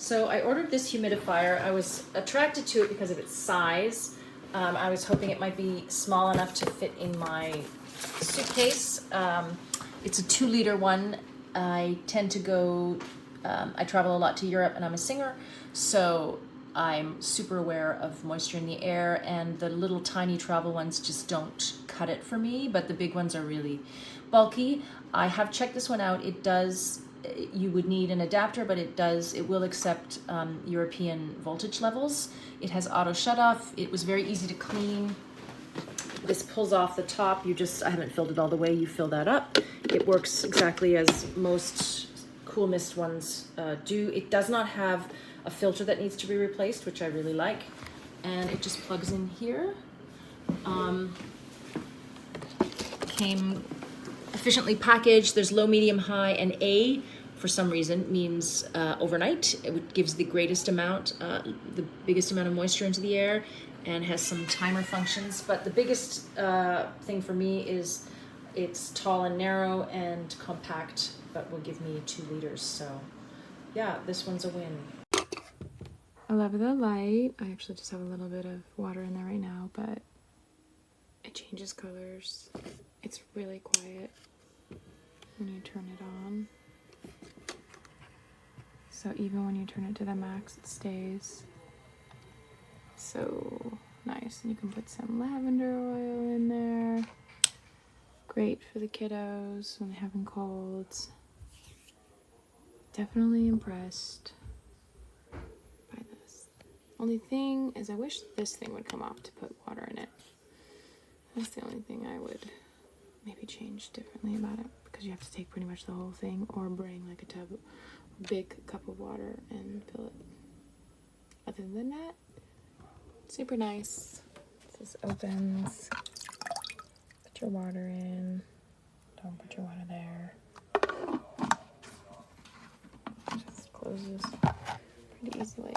So I ordered this humidifier. I was attracted to it because of its size. I was hoping it might be small enough to fit in my suitcase. It's a 2-liter one. I tend to go, I travel a lot to Europe and I'm a singer, so I'm super aware of moisture in the air, and the little tiny travel ones just don't cut it for me, but the big ones are really bulky. I have checked this one out. It does, you would need an adapter, but it will accept European voltage levels. It has auto shut off. It was very easy to clean. This pulls off the top. I haven't filled it all the way. You fill that up. It works exactly as most Cool Mist ones do. It does not have a filter that needs to be replaced, which I really like. And it just plugs in here. Came efficiently packaged. There's low, medium, high, and A for some reason means overnight. It gives the greatest amount, the biggest amount of moisture into the air, and has some timer functions. But the biggest thing for me is it's tall and narrow and compact, but will give me 2 liters. So yeah, this one's a win. I love the light. I actually just have a little bit of water in there right now, but it changes colors. It's really quiet when you turn it on. So even when you turn it to the max, it stays. So nice. And you can put some lavender oil in there. Great for the kiddos when they're having colds. Definitely impressed by this. Only thing is I wish this thing would come off to put water in it. That's the only thing I would maybe change differently about it, because you have to take pretty much the whole thing or bring like a big cup of water and fill it. Other than that, super nice. This opens, put your water in, don't put your water there. Just closes pretty easily.